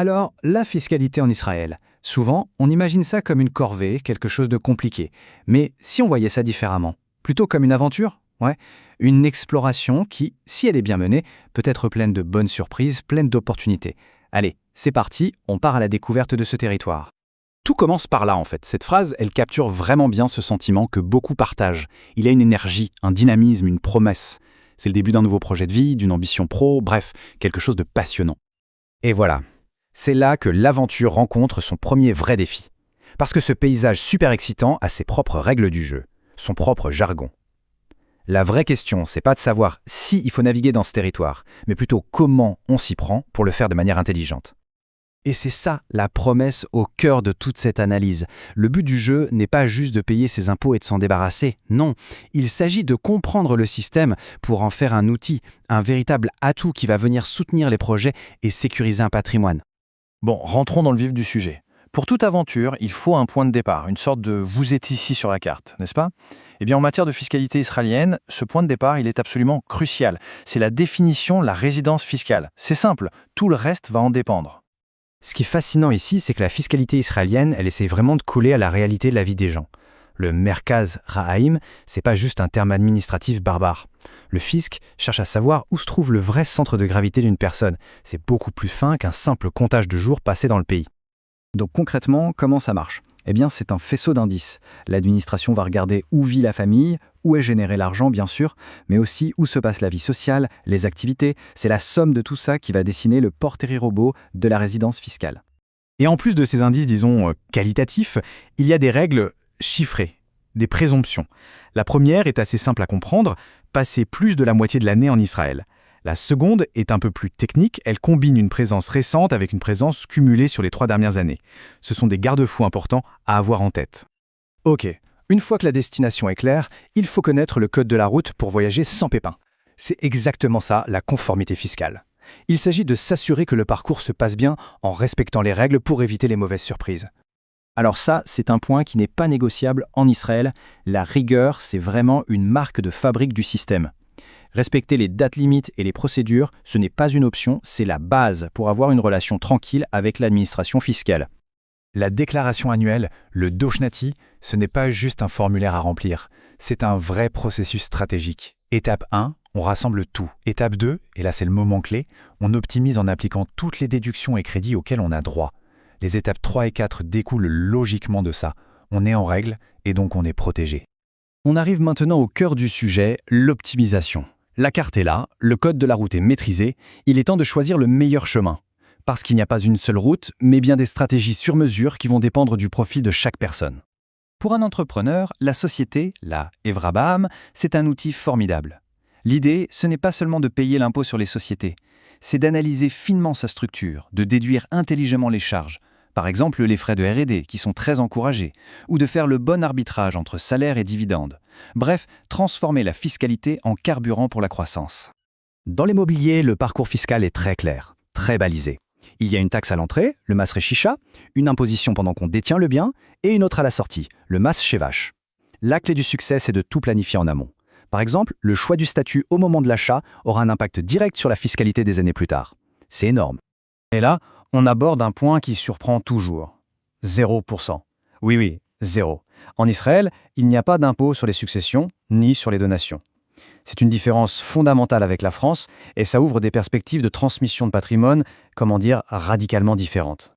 Alors, la fiscalité en Israël. Souvent, on imagine ça comme une corvée, quelque chose de compliqué. Mais si on voyait ça différemment, plutôt comme une aventure, ouais, une exploration qui, si elle est bien menée, peut être pleine de bonnes surprises, pleine d'opportunités. Allez, c'est parti, on part à la découverte de ce territoire. Tout commence par là en fait. Cette phrase, elle capture vraiment bien ce sentiment que beaucoup partagent. Il y a une énergie, un dynamisme, une promesse. C'est le début d'un nouveau projet de vie, d'une ambition pro, bref, quelque chose de passionnant. Et voilà, c'est là que l'aventure rencontre son premier vrai défi. Parce que ce paysage super excitant a ses propres règles du jeu, son propre jargon. La vraie question, c'est pas de savoir si il faut naviguer dans ce territoire, mais plutôt comment on s'y prend pour le faire de manière intelligente. Et c'est ça la promesse au cœur de toute cette analyse. Le but du jeu n'est pas juste de payer ses impôts et de s'en débarrasser. Non, il s'agit de comprendre le système pour en faire un outil, un véritable atout qui va venir soutenir les projets et sécuriser un patrimoine. Bon, rentrons dans le vif du sujet. Pour toute aventure, il faut un point de départ, une sorte de « vous êtes ici sur la carte », n'est-ce pas? Eh bien, en matière de fiscalité israélienne, ce point de départ, il est absolument crucial. C'est la définition, la résidence fiscale. C'est simple, tout le reste va en dépendre. Ce qui est fascinant ici, c'est que la fiscalité israélienne, elle essaie vraiment de coller à la réalité de la vie des gens. Le Merkaz Ra'aim, c'est pas juste un terme administratif barbare. Le fisc cherche à savoir où se trouve le vrai centre de gravité d'une personne. C'est beaucoup plus fin qu'un simple comptage de jours passés dans le pays. Donc concrètement, comment ça marche? Eh bien, c'est un faisceau d'indices. L'administration va regarder où vit la famille, où est généré l'argent, bien sûr, mais aussi où se passe la vie sociale, les activités. C'est la somme de tout ça qui va dessiner le portrait robot de la résidence fiscale. Et en plus de ces indices, disons, qualitatifs, il y a des règles chiffrées, des présomptions. La première est assez simple à comprendre, passer plus de la moitié de l'année en Israël. La seconde est un peu plus technique, elle combine une présence récente avec une présence cumulée sur les 3 dernières années. Ce sont des garde-fous importants à avoir en tête. Ok, une fois que la destination est claire, il faut connaître le code de la route pour voyager sans pépin. C'est exactement ça, la conformité fiscale. Il s'agit de s'assurer que le parcours se passe bien en respectant les règles pour éviter les mauvaises surprises. Alors ça, c'est un point qui n'est pas négociable en Israël. La rigueur, c'est vraiment une marque de fabrique du système. Respecter les dates limites et les procédures, ce n'est pas une option, c'est la base pour avoir une relation tranquille avec l'administration fiscale. La déclaration annuelle, le Doshnati, ce n'est pas juste un formulaire à remplir, c'est un vrai processus stratégique. Étape 1, on rassemble tout. Étape 2, et là c'est le moment clé, on optimise en appliquant toutes les déductions et crédits auxquels on a droit. Les étapes 3 et 4 découlent logiquement de ça. On est en règle et donc on est protégé. On arrive maintenant au cœur du sujet, l'optimisation. La carte est là, le code de la route est maîtrisé, il est temps de choisir le meilleur chemin. Parce qu'il n'y a pas une seule route, mais bien des stratégies sur mesure qui vont dépendre du profit de chaque personne. Pour un entrepreneur, la société, la Evra Baham, c'est un outil formidable. L'idée, ce n'est pas seulement de payer l'impôt sur les sociétés, c'est d'analyser finement sa structure, de déduire intelligemment les charges, par exemple les frais de R&D qui sont très encouragés, ou de faire le bon arbitrage entre salaire et dividendes. Bref, transformer la fiscalité en carburant pour la croissance. Dans l'immobilier, le parcours fiscal est très clair, très balisé. Il y a une taxe à l'entrée, le mas Rechicha, une imposition pendant qu'on détient le bien, et une autre à la sortie, le mas Shevash. La clé du succès, c'est de tout planifier en amont. Par exemple, le choix du statut au moment de l'achat aura un impact direct sur la fiscalité des années plus tard. C'est énorme. Et là, on aborde un point qui surprend toujours. 0%. Oui, 0. En Israël, il n'y a pas d'impôt sur les successions ni sur les donations. C'est une différence fondamentale avec la France et ça ouvre des perspectives de transmission de patrimoine, radicalement différentes.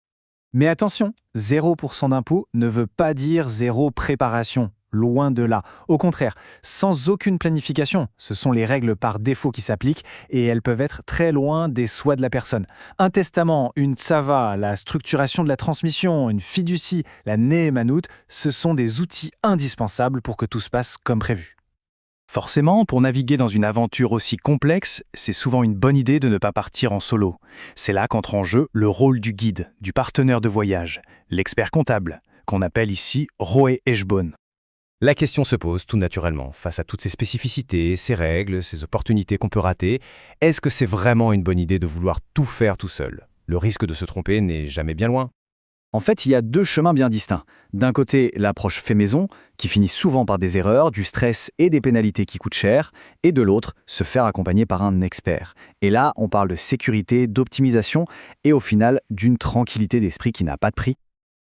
Mais attention, 0% d'impôt ne veut pas dire zéro préparation. Loin de là. Au contraire, sans aucune planification, ce sont les règles par défaut qui s'appliquent et elles peuvent être très loin des souhaits de la personne. Un testament, une tsava, la structuration de la transmission, une fiducie, la ne'emanut, ce sont des outils indispensables pour que tout se passe comme prévu. Forcément, pour naviguer dans une aventure aussi complexe, c'est souvent une bonne idée de ne pas partir en solo. C'est là qu'entre en jeu le rôle du guide, du partenaire de voyage, l'expert comptable, qu'on appelle ici Roé Eshbon. La question se pose tout naturellement, face à toutes ces spécificités, ces règles, ces opportunités qu'on peut rater, est-ce que c'est vraiment une bonne idée de vouloir tout faire tout seul? Le risque de se tromper n'est jamais bien loin. En fait, il y a deux chemins bien distincts. D'un côté, l'approche fait maison, qui finit souvent par des erreurs, du stress et des pénalités qui coûtent cher, et de l'autre, se faire accompagner par un expert. Et là, on parle de sécurité, d'optimisation, et au final, d'une tranquillité d'esprit qui n'a pas de prix.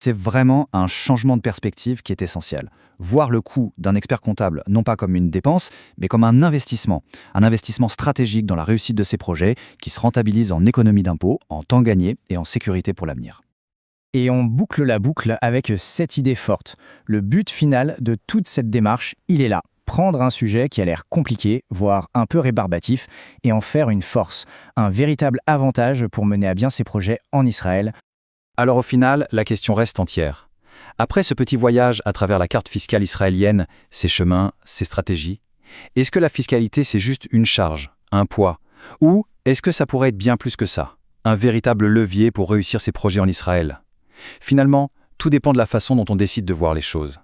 C'est vraiment un changement de perspective qui est essentiel. Voir le coût d'un expert comptable non pas comme une dépense, mais comme un investissement stratégique dans la réussite de ses projets qui se rentabilise en économie d'impôts, en temps gagné et en sécurité pour l'avenir. Et on boucle la boucle avec cette idée forte. Le but final de toute cette démarche, il est là. Prendre un sujet qui a l'air compliqué, voire un peu rébarbatif, et en faire une force, un véritable avantage pour mener à bien ses projets en Israël. Alors au final, la question reste entière. Après ce petit voyage à travers la carte fiscale israélienne, ses chemins, ses stratégies, est-ce que la fiscalité c'est juste une charge, un poids, ou est-ce que ça pourrait être bien plus que ça, un véritable levier pour réussir ses projets en Israël? Finalement, tout dépend de la façon dont on décide de voir les choses.